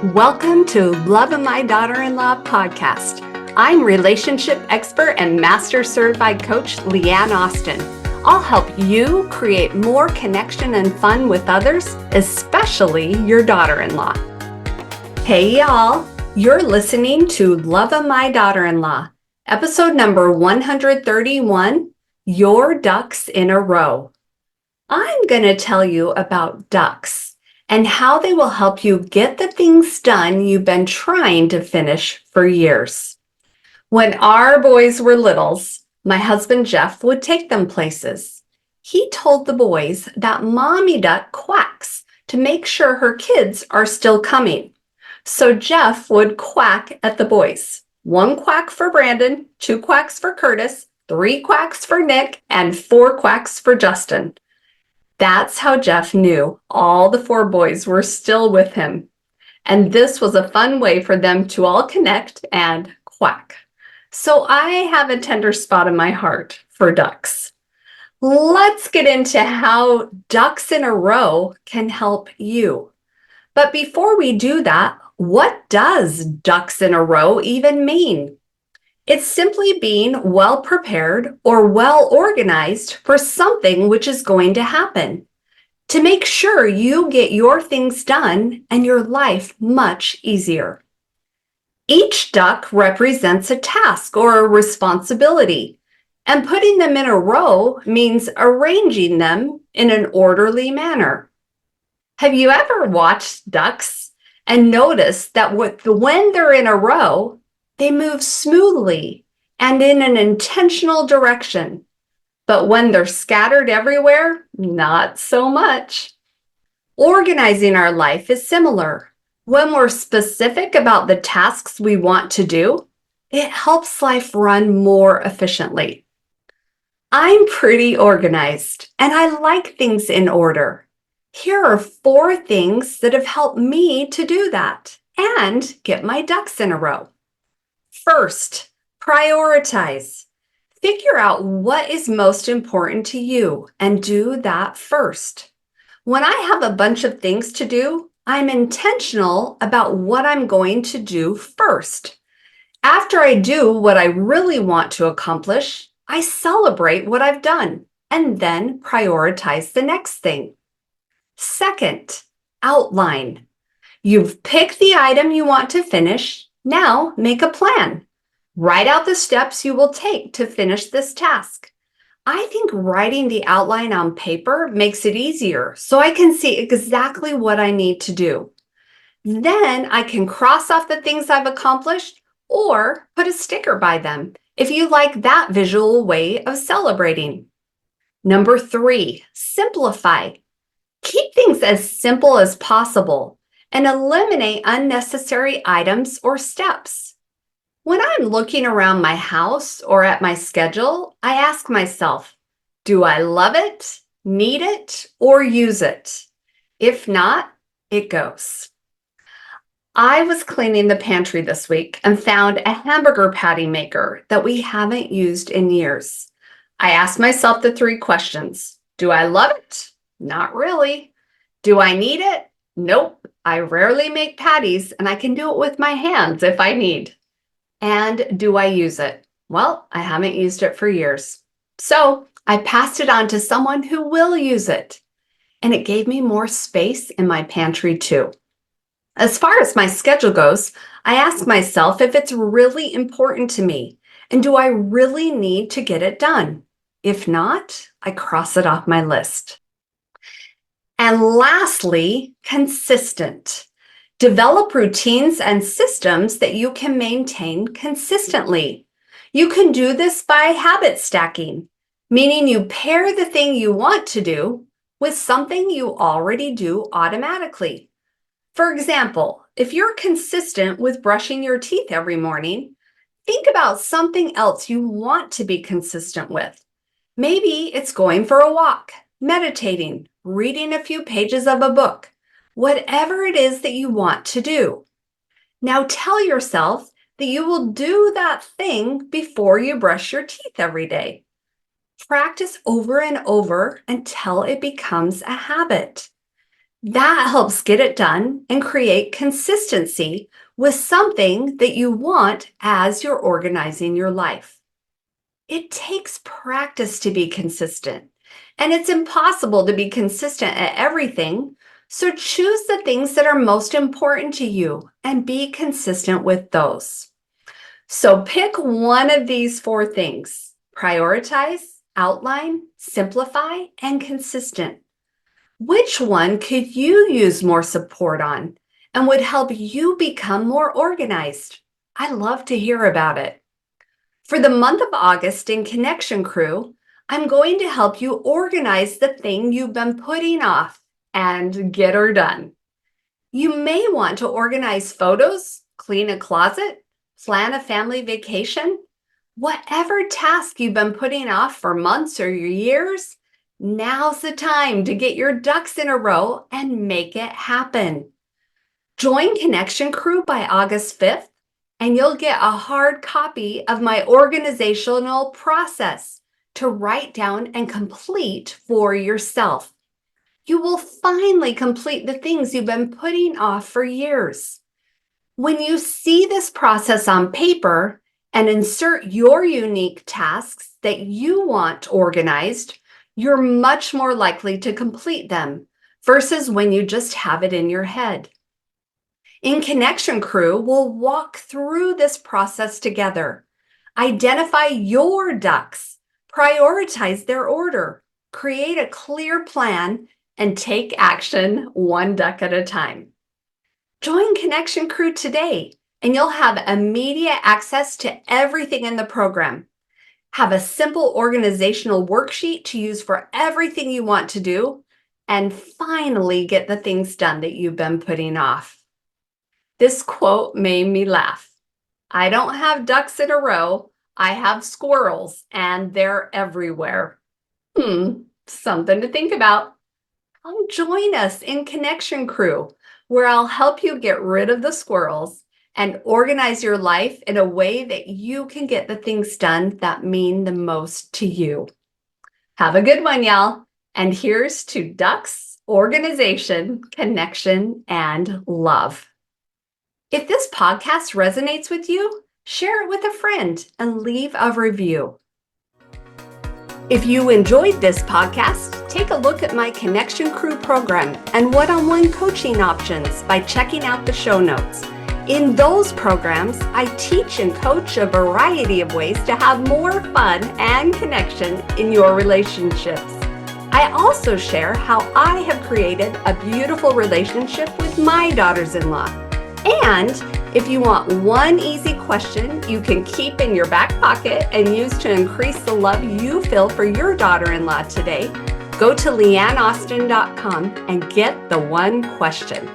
Welcome to Love of My Daughter-in-Law podcast. I'm relationship expert and master certified coach Leanne Austin. I'll help you create more connection and fun with others, especially your daughter-in-law. Hey y'all, you're listening to Love of My Daughter-in-Law, episode number 131, Your Ducks in a Row. I'm going to tell you about ducks and how they will help you get the things done you've been trying to finish for years. When our boys were littles, my husband Jeff would take them places. He told the boys that mommy duck quacks to make sure her kids are still coming. So Jeff would quack at the boys. 1 quack for Brandon, 2 quacks for Curtis, 3 quacks for Nick, and 4 quacks for Justin. That's how Jeff knew all the 4 boys were still with him. And this was a fun way for them to all connect and quack. So I have a tender spot in my heart for ducks. Let's get into how ducks in a row can help you. But before we do that, what does ducks in a row even mean? It's simply being well prepared or well organized for something which is going to happen, to make sure you get your things done and your life much easier. Each duck represents a task or a responsibility, and putting them in a row means arranging them in an orderly manner. Have you ever watched ducks and noticed that when they're in a row, they move smoothly and in an intentional direction? But when they're scattered everywhere, not so much. Organizing our life is similar. When we're specific about the tasks we want to do, it helps life run more efficiently. I'm pretty organized and I like things in order. Here are 4 things that have helped me to do that and get my ducks in a row. First, prioritize. Figure out what is most important to you and do that first. When I have a bunch of things to do, I'm intentional about what I'm going to do first. After I do what I really want to accomplish, I celebrate what I've done and then prioritize the next thing. Second, outline. You've picked the item you want to finish. Now make a plan. Write out the steps you will take to finish this task. I think writing the outline on paper makes it easier so I can see exactly what I need to do. Then I can cross off the things I've accomplished or put a sticker by them if you like that visual way of celebrating. Number 3, simplify. Keep things as simple as possible and eliminate unnecessary items or steps. When I'm looking around my house or at my schedule, I ask myself, do I love it, need it, or use it? If not, it goes. I was cleaning the pantry this week and found a hamburger patty maker that we haven't used in years. I asked myself the 3 questions. Do I love it? Not really. Do I need it? Nope. I rarely make patties and I can do it with my hands if I need. And do I use it? Well, I haven't used it for years. So I passed it on to someone who will use it. And it gave me more space in my pantry too. As far as my schedule goes, I ask myself if it's really important to me and do I really need to get it done? If not, I cross it off my list. And lastly, consistent. Develop routines and systems that you can maintain consistently. You can do this by habit stacking, meaning you pair the thing you want to do with something you already do automatically. For example, if you're consistent with brushing your teeth every morning, think about something else you want to be consistent with. Maybe it's going for a walk, meditating, reading a few pages of a book. Whatever it is that you want to do. Now tell yourself that you will do that thing before you brush your teeth every day. Practice over and over until it becomes a habit. That helps get it done and create consistency with something that you want as you're organizing your life. It takes practice to be consistent, and it's impossible to be consistent at everything. So choose the things that are most important to you and be consistent with those. So pick one of these four things: prioritize, outline, simplify, and consistent. Which one could you use more support on and would help you become more organized? I love to hear about it. For the month of August in Connection Crew, I'm going to help you organize the thing you've been putting off and get her done. You may want to organize photos, clean a closet, plan a family vacation. Whatever task you've been putting off for months or years, now's the time to get your ducks in a row and make it happen. Join Connection Crew by August 5th, and you'll get a hard copy of my organizational process to write down and complete for yourself. You will finally complete the things you've been putting off for years. When you see this process on paper and insert your unique tasks that you want organized, you're much more likely to complete them versus when you just have it in your head. In Connection Crew, we'll walk through this process together. Identify your ducks, prioritize their order, create a clear plan, and take action one duck at a time. Join Connection Crew today, and you'll have immediate access to everything in the program. Have a simple organizational worksheet to use for everything you want to do, and finally get the things done that you've been putting off. This quote made me laugh. I don't have ducks in a row. I have squirrels, and they're everywhere. Something to think about. Come join us in Connection Crew, where I'll help you get rid of the squirrels and organize your life in a way that you can get the things done that mean the most to you. Have a good one, y'all. And here's to ducks, organization, connection, and love. If this podcast resonates with you, share it with a friend and leave a review. If you enjoyed this podcast, take a look at my Connection Crew program and one-on-one coaching options by checking out the show notes. In those programs, I teach and coach a variety of ways to have more fun and connection in your relationships. I also share how I have created a beautiful relationship with my daughters-in-law. And if you want one easy question you can keep in your back pocket and use to increase the love you feel for your daughter-in-law today, go to leanneaustin.com and get the one question.